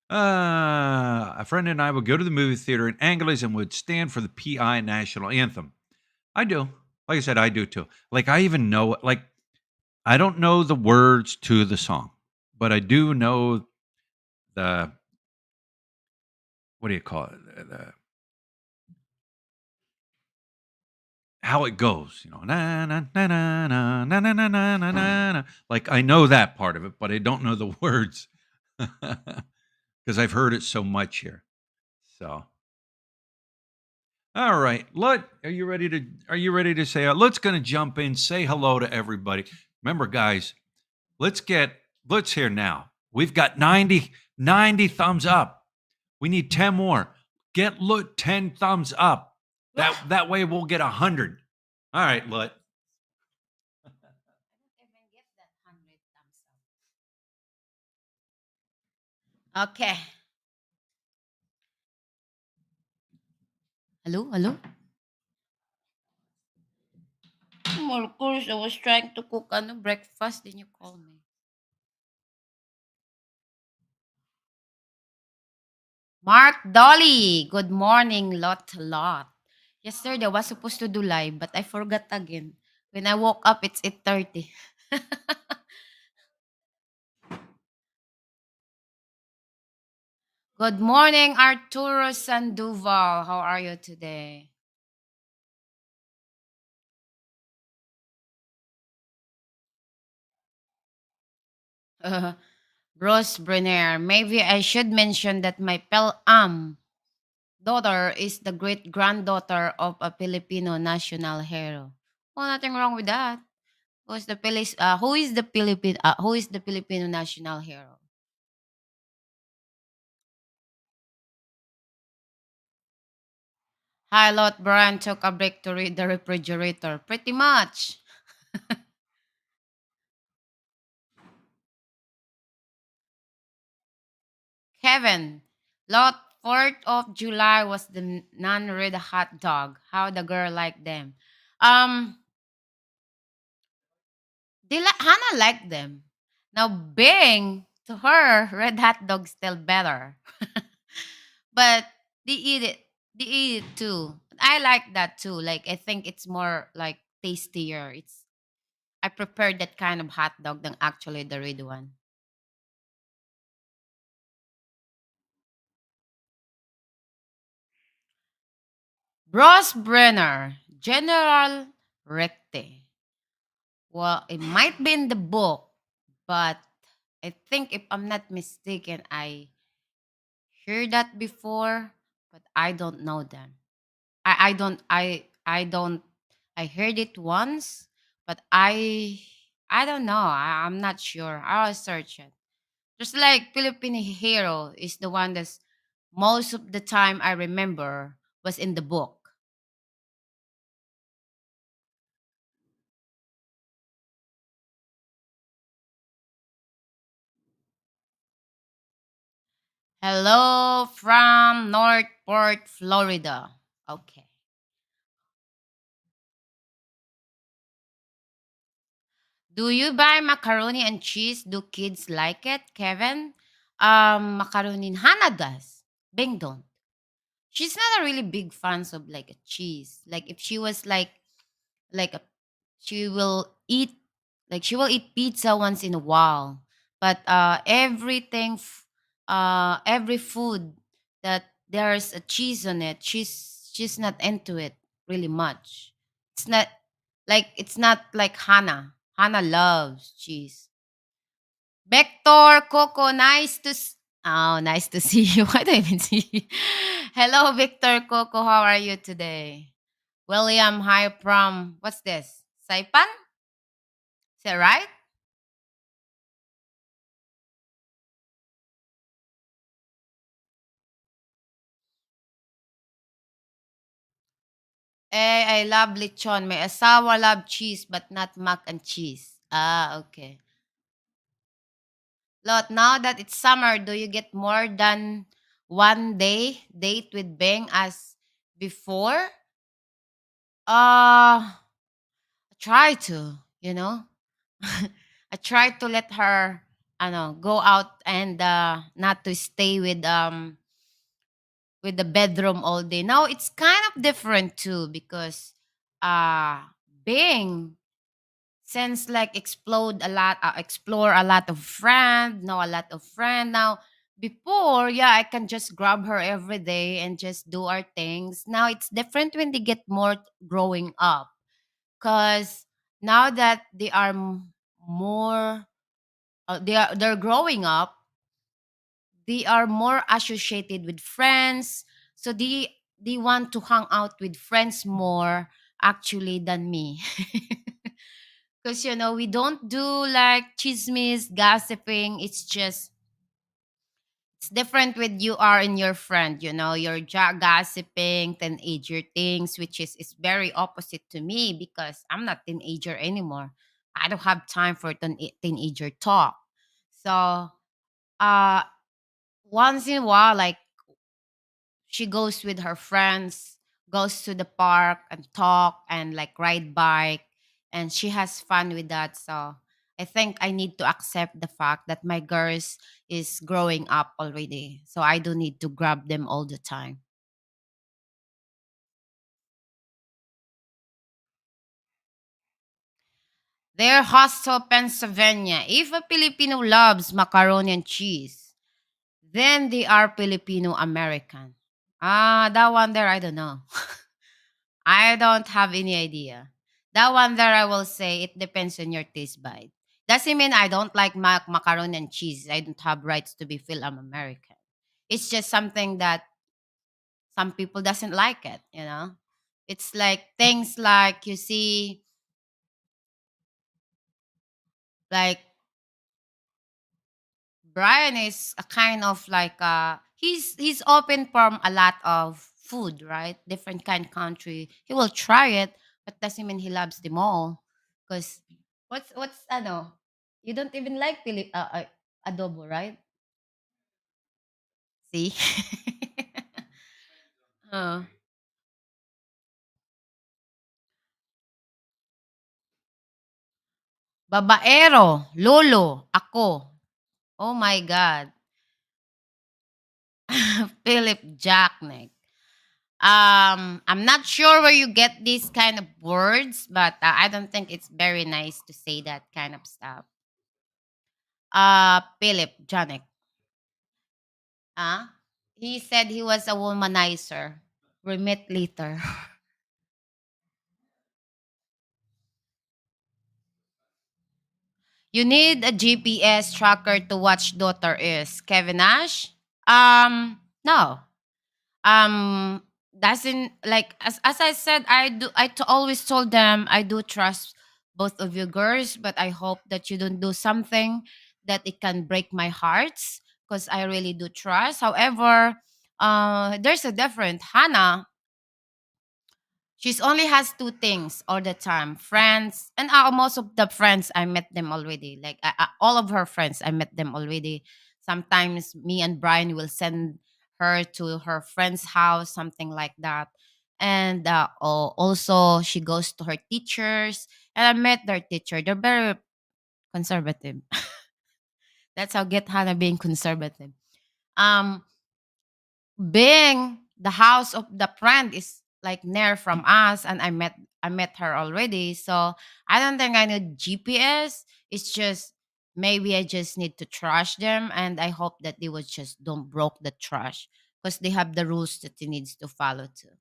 A friend and I would go to the movie theater in Angeles and would stand for the PI national anthem. I do. Like I said, I do too. Like I even know, like I don't know the words to the song, but I do know the what do you call it? How it goes, na na na na na na na na na na na. Like I know that part of it, but I don't know the words because I've heard it so much here. So, all right, are you ready to say? Let's gonna jump in, say hello to everybody. Remember, guys, let's get let's hear now. We've got 90 thumbs up. We need 10 more. Get Lut 10 thumbs up. That way we'll get 100. All right, Lut. Okay. Hello, hello. Of course, I was trying to cook breakfast, then you call me. Mark Dolly, good morning, lot. Yesterday I was supposed to do live, but I forgot again. When I woke up, it's 8:30. Good morning, Arturo Sandoval. How are you today? Rose Brenner. Maybe I should mention that my daughter is the great granddaughter of a Filipino national hero. Oh, nothing wrong with that. Who is the Filipino national hero? Hi, Lot Brian took a break to read the refrigerator. Pretty much. Kevin, Lot 4th of July was the non-red hot dog. How the girl liked them. Um, Hannah liked them. Now, being to her, red hot dog still better. But they eat it. They eat it too. I like that too. Like I think it's more like tastier. I prefer that kind of hot dog than actually the red one. Bros Brenner, General Recte. Well, it might be in the book, but I think if I'm not mistaken, I heard that before, but I don't know them. I don't I heard it once, but I don't know. I'm not sure. I'll search it. Just like Filipino hero is the one that's most of the time I remember was in the book. Hello from Northport, Florida. Okay. Do you buy macaroni and cheese? Do kids like it, Kevin? Macaroni Hannah does. Bing don't. She's not a really big fan of like a cheese. Like if she was like a she will eat she will eat pizza once in a while. But every food that there's a cheese on it, she's not into it really much. It's not like Hannah. Hannah loves cheese. Vector Coco, nice to Oh, nice to see you. I don't even see you. Hello, Victor Coco. How are you today? William, hi from what's this? Saipan? Is that right? I love lechon. May asawa love cheese, but not mac and cheese. Ah, okay. Lot, now that it's summer, do you get more than one day date with Beng as before? Try to, you know. I try to let her, I know, go out and not to stay with the bedroom all day. Now it's kind of different too because uh Bing since like explore a lot of friend, know a lot of friend. Now before, yeah, I can just grab her every day and just do our things. Now it's different when they get more growing up because now that they are more they're growing up, they are more associated with friends, so they want to hang out with friends more actually than me. Because we don't do like chismes gossiping. It's different with you are in your friend, you're gossiping teenager things, which is very opposite to me because I'm not teenager anymore. I don't have time for teenager talk. So uh once in a while, like, she goes with her friends, goes to the park and talk and like ride bike, and she has fun with that. So I think I need to accept the fact that my girls is growing up already, so I don't need to grab them all the time. They're hostile Pennsylvania. If a Filipino loves macaroni and cheese, then they are Filipino American. That one there, I don't know. I don't have any idea. That one there, I will say it depends on your taste bud. Doesn't mean I don't like macaroni and cheese. I don't have rights to be feel I'm American. It's just something that some people doesn't like it. It's like things like you see, like Brian is a kind of like he's open from a lot of food, right? Different kind country. He will try it, but doesn't mean he loves them all. Because what's ano? You don't even like adobo, right? See? uh, Babaero, lolo, ako. Oh my God. Philip Jacknick. I'm not sure where you get these kind of words, but I don't think it's very nice to say that kind of stuff. Philip Janek. He said he was a womanizer. We met later. You need a GPS tracker to watch daughter is Kevin Nash. No. Doesn't like as I said, always told them I do trust both of you girls, but I hope that you don't do something that it can break my hearts because I really do trust. However, there's a different Hannah. She's only has two things all the time: friends, and most of the friends I met them already. Like all of her friends, I met them already. Sometimes me and Brian will send her to her friend's house, something like that. And also she goes to her teachers, and I met their teacher. They're very conservative. That's how get Hannah being conservative. Um, being the house of the friend is like near from us, and I met her already, so I don't think I need GPS. It's just maybe I just need to trash them, and I hope that they would just don't broke the trash because they have the rules that they needs to follow too.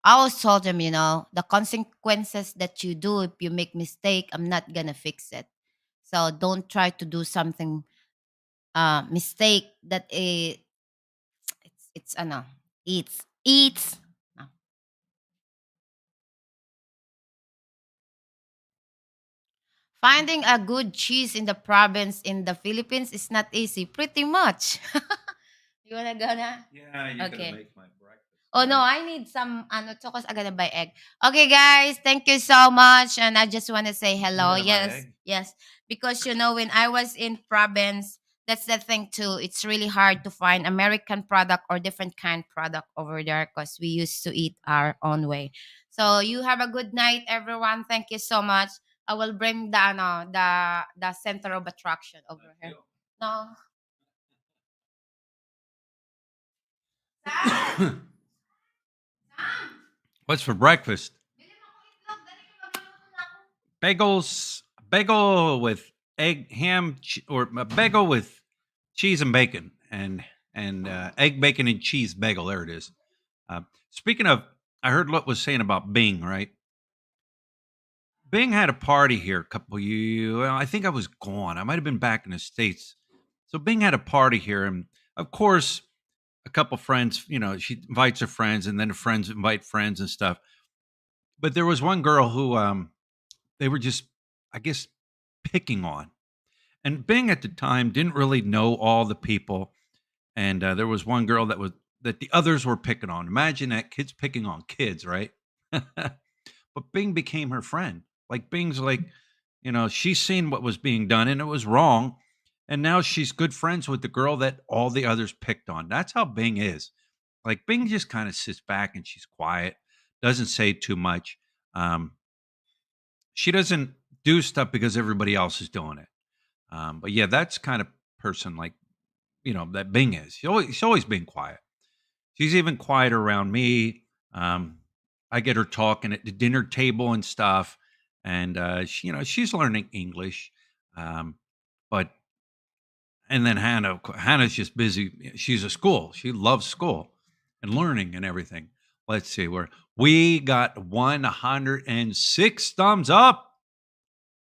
I always told them, the consequences that you do if you make mistake, I'm not gonna fix it. So don't try to do something mistake that it's ano, eats. ah, Finding a good cheese in the province in the Philippines is not easy. Pretty much. You wanna go na? Yeah, you're gonna Okay. make my breakfast, Oh no, right? I need some ano to because I gotta buy egg. Okay, guys, thank you so much. And I just want to say You hello. gotta buy Yes, egg. yes. Because when I was in province, that's the thing too. It's really hard to find American product or different kind product over there because we used to eat our own way. So you have a good night, everyone. Thank you so much. I will bring the the center of attraction over here. No. Sam! Sam! What's for breakfast? Bili mo akong itlog. Dali ka magluluto na ako. Bagel with egg, ham, or a bagel with cheese and bacon, and egg, bacon, and cheese bagel. There it is. Speaking of, I heard what was saying about Bing. Right, Bing had a party here a couple years. Well, I think I was gone. I might have been back in the states. So Bing had a party here, and of course, a couple friends. She invites her friends, and then the friends invite friends and stuff. But there was one girl who they were just, I guess, picking on. And Bing at the time didn't really know all the people, and there was one girl that the others were picking on. Imagine that, kids picking on kids, right? But Bing became her friend. Like Bing's like, she's seen what was being done and it was wrong, and now she's good friends with the girl that all the others picked on. That's how Bing is. Like Bing just kind of sits back and she's quiet, doesn't say too much. Um, she doesn't do stuff because everybody else is doing it. But yeah, that's kind of person like that Bing is. She's always been quiet. She's even quiet around me. Um, I get her talking at the dinner table and stuff, and she's learning English. Um, but and then Hannah's just busy. She's a school. She loves school and learning and everything. Let's see where we got 106 thumbs up.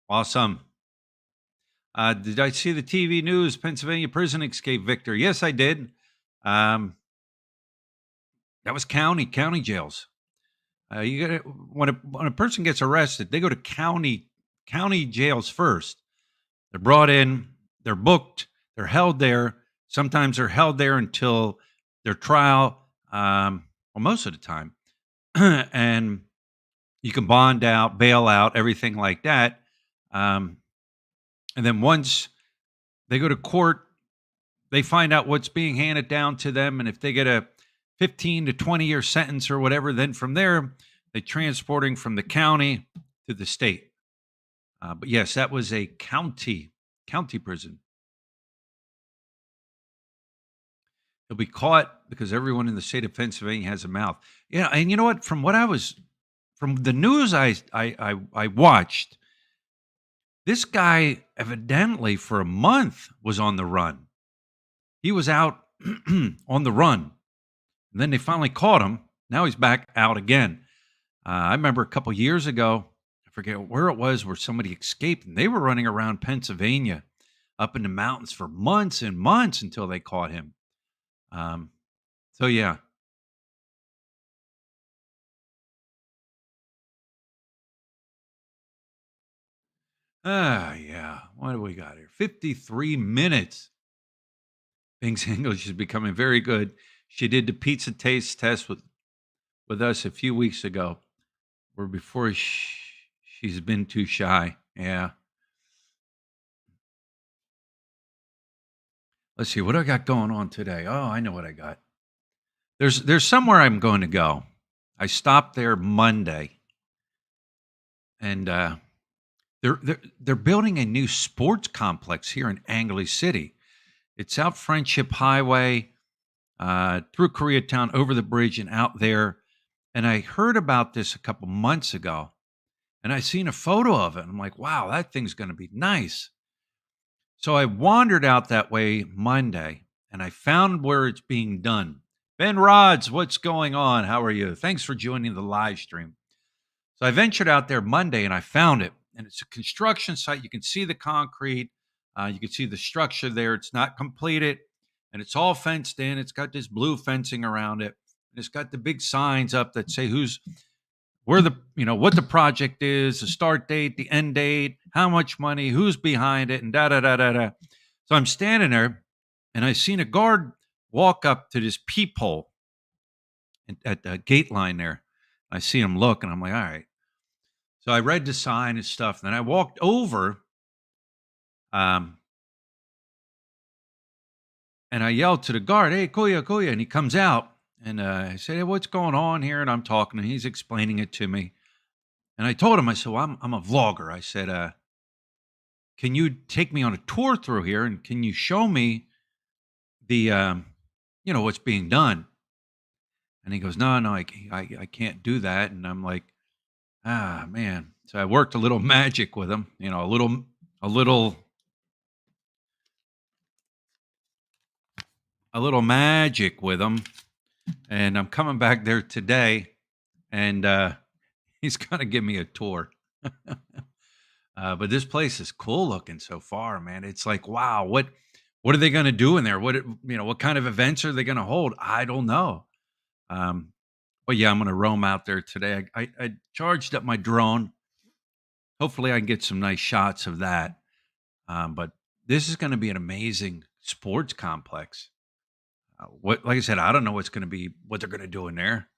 Awesome. Did I see the TV news? Pennsylvania prison escape victor. Yes, I did. Um, that was county jails. You got when a person gets arrested, they go to county jails first. They're brought in, they're booked, they're held there. Sometimes they're held there until their trial. Well, most of the time, and you can bond out, bail out, everything like that. Um, and then once they go to court, they find out what's being handed down to them, and if they get a 15 to 20-year sentence or whatever, then from there they transporting from the county to the state. But yes, that was a county prison. He'll be caught because everyone in the state of Pennsylvania has a mouth. Yeah, and you know what? From the news I watched, this guy evidently for a month was on the run. He was out on the run. And then they finally caught him. Now he's back out again. I remember a couple years ago, I forget where it was, where somebody escaped and they were running around Pennsylvania up in the mountains for months and months until they caught him. Um, so, yeah. Yeah. What do we got here? 53 minutes. Bing's English is becoming very good. She did the pizza taste test with us a few weeks ago, where before she's been too shy. Yeah. Let's see, what do I got going on today? Oh, I know what I got. There's somewhere I'm going to go. I stopped there Monday, and they're building a new sports complex here in Angley City. It's out Friendship Highway, through Koreatown, over the bridge, and out there. And I heard about this a couple months ago, and I seen a photo of it. I'm like, wow, that thing's going to be nice. So I wandered out that way Monday and I found where it's being done. Ben Rods, what's going on? How are you? Thanks for joining the live stream. So I ventured out there Monday and I found it. And it's a construction site. You can see the concrete. You can see the structure there. It's not completed, and it's all fenced in. It's got this blue fencing around it. And it's got the big signs up that say who's where the what the project is, the start date, the end date, how much money, who's behind it, and da da da da da. So I'm standing there, and I seen a guard walk up to this peephole at the gate line there. I see him look, and I'm like, all right. So I read the sign and stuff. And then I walked over, um, and I yelled to the guard, "Hey, Kuya, Kuya!" And he comes out, and I said, "Hey, what's going on here?" And I'm talking, and he's explaining it to me. And I told him, I said, "Well, I'm a vlogger." I said, "Can you take me on a tour through here, and can you show me the, what's being done?" And he goes, "No, no, I can't do that." And I'm like, "Ah, man." So I worked a little magic with him, a little, a little magic with him. And I'm coming back there today, and he's gonna give me a tour. But this place is cool looking so far, man. It's like, wow, what are they gonna do in there? What kind of events are they gonna hold? I don't know. Um, but yeah, I'm gonna roam out there today. I charged up my drone. Hopefully, I can get some nice shots of that. But this is gonna be an amazing sports complex. Like I said, I don't know what they're gonna do in there.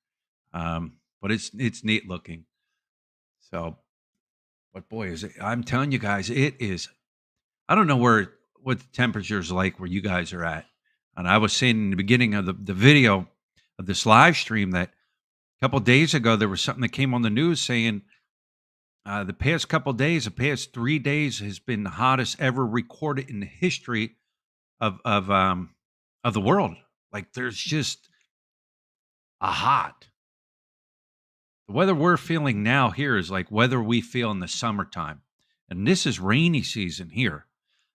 But it's neat looking. So, but boy, is it! I'm telling you guys, it is. I don't know what the temperature is like where you guys are at. And I was saying in the beginning of the video of this live stream that a couple days ago there was something that came on the news saying the past couple days, the past 3 days has been the hottest ever recorded in the history of of um of the world. Like there's just a hot. The weather we're feeling now here is like weather we feel in the summertime. And this is rainy season here.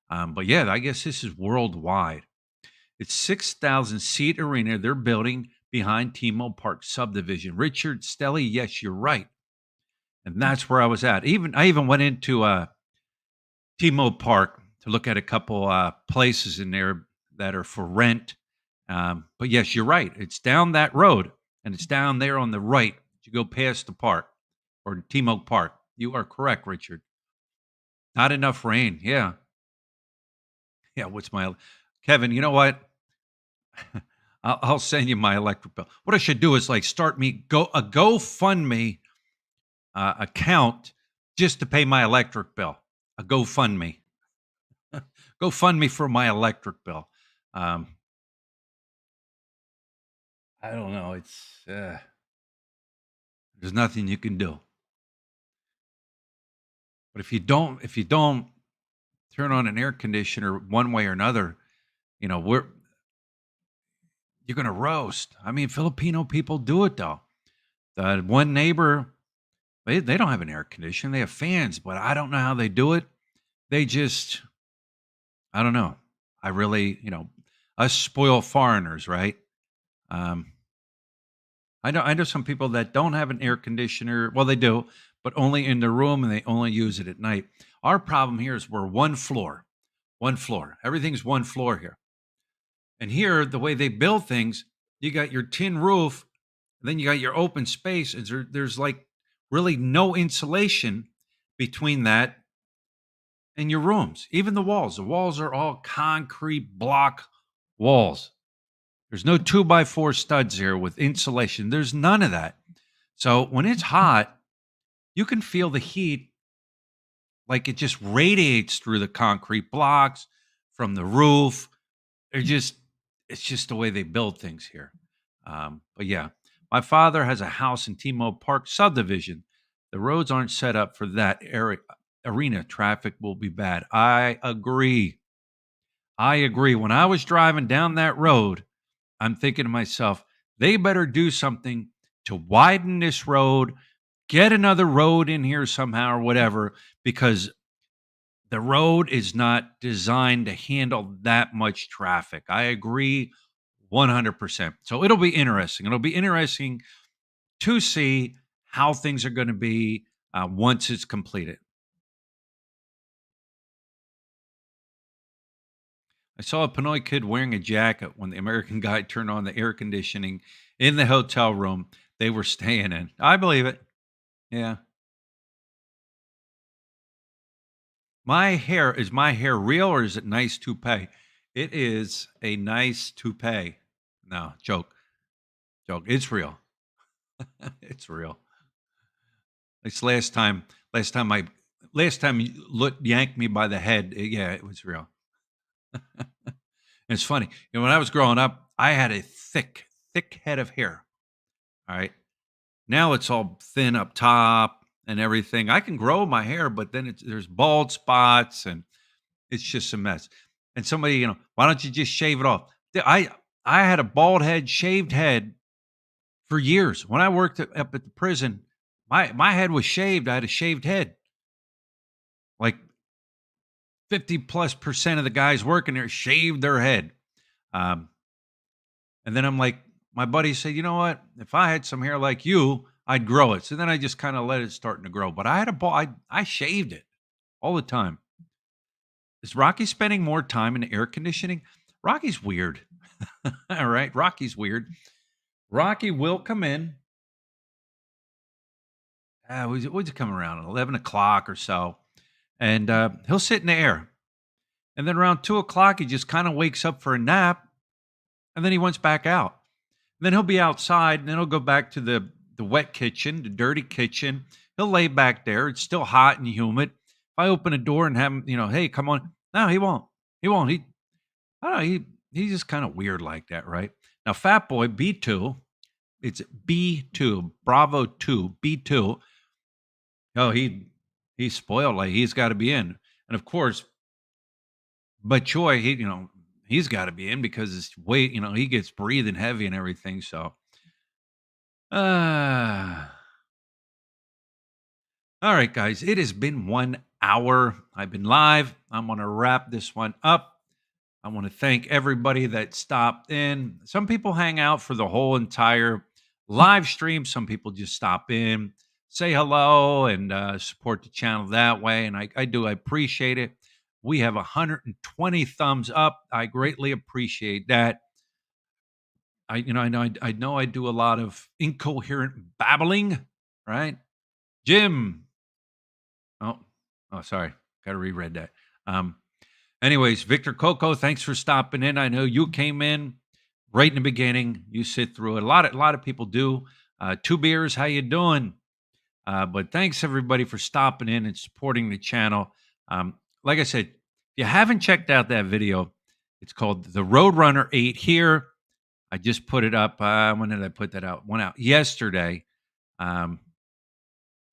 But yeah, I guess this is worldwide. It's 6,000 seat arena they're building behind T-Mobile Park subdivision. Richard Stelly, yes, you're right. And that's where I was at. I even went into T-Mobile Park to look at a couple places in there that are for rent. But yes, you're right. It's down that road, and it's down there on the right. You go past the park or T-Mobile Park. You are correct, Richard. Not enough rain. Yeah, yeah. What's my Kevin? You know what? I'll send you my electric bill. What I should do is like start me go a GoFundMe account just to pay my electric bill. A GoFundMe. GoFundMe for my electric bill. Um, I don't know. There's nothing you can do. But if you don't turn on an air conditioner one way or another, we're you're gonna roast. I mean, Filipino people do it though. The one neighbor, they don't have an air conditioner. They have fans, but I don't know how they do it. They just, I don't know. I really, us spoiled foreigners, right? Um, I know some people that don't have an air conditioner. Well, they do, but only in their room, and they only use it at night. Our problem here is we're one floor, one floor. Everything's one floor here. And here, the way they build things, you got your tin roof, then you got your open space. And there's like really no insulation between that and your rooms. Even the walls. The walls are all concrete block walls. There's no 2x4 studs here with insulation. There's none of that. So when it's hot, you can feel the heat like it just radiates through the concrete blocks from the roof. They're just it's just the way they build things here. But yeah, my father has a house in T-Mobile Park subdivision. The roads aren't set up for that area. Arena traffic will be bad. I agree. I agree. When I was driving down that road, I'm thinking to myself, they better do something to widen this road, get another road in here somehow or whatever, because the road is not designed to handle that much traffic. I agree 100%. So it'll be interesting. It'll be interesting to see how things are going to be once it's completed. I saw a Pinoy kid wearing a jacket when the American guy turned on the air conditioning in the hotel room they were staying in. I believe it. Yeah. My hair real or is it nice toupee? It is a nice toupee. No, joke, joke. It's real. It's real. It's last time I last time you yanked me by the head. Yeah, it was real. And it's funny. When I was growing up, I had a thick head of hair. All right. Now it's all thin up top and everything. I can grow my hair, but then there's bald spots and it's just a mess. And somebody, why don't you just shave it off? I had a bald head, shaved head for years. When I worked up at the prison, my head was shaved. I had a shaved head. Like 50 plus percent of the guys working there shaved their head. Um, and then I'm like, my buddy said, you know what? If I had some hair like you, I'd grow it. So then I just kind of let it starting to grow. But I had a ball. I shaved it all the time. Is Rocky spending more time in air conditioning? Rocky's weird. All right. Rocky's weird. Rocky will come in. Would you come around at 11 o'clock or so? And he'll sit in the air. And then around 2 o'clock, he just kind of wakes up for a nap. And then he wants back out. And then he'll be outside. And then he'll go back to the wet kitchen, the dirty kitchen. He'll lay back there. It's still hot and humid. If I open a door and have him, hey, come on. No, he won't. He won't. I don't know. He's just kind of weird like that, right? Now, Fat Boy B2, it's B2, Bravo 2, B2. Oh, he's spoiled. Like he's got to be in, and of course, but Choi, he's got to be in because it's weight. He gets breathing heavy and everything. So, uh all right, guys, it has been 1 hour. I've been live. I'm gonna wrap this one up. I want to thank everybody that stopped in. Some people hang out for the whole entire live stream. Some people just stop in, say hello, and support the channel that way. And I do. I appreciate it. We have 120 thumbs up. I greatly appreciate that. I know I do a lot of incoherent babbling, right? Jim. Oh, sorry. Got to reread that. Um, Anyways, Victor Coco, thanks for stopping in. I know you came in right in the beginning. You sit through it. A lot of people do. Two beers, how you doing? But thanks everybody for stopping in and supporting the channel. Like I said, if you haven't checked out that video, it's called The Roadrunner 8 here. I just put it up. When did I put that out? Went out yesterday. Um,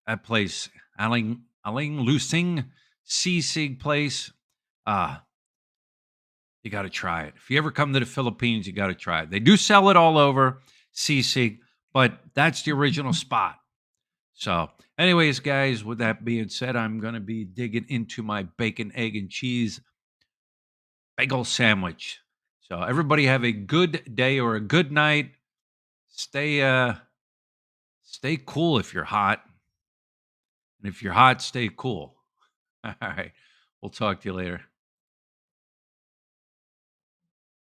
that place, Aling Lusing Sisig place. Uh, You got to try it. If you ever come to the Philippines, you got to try it. They do sell it all over Sisig, but that's the original spot. So, anyways, guys, with that being said, I'm going to be digging into my bacon, egg, and cheese bagel sandwich. So, everybody have a good day or a good night. Stay cool if you're hot, and if you're hot, stay cool. All right, we'll talk to you later.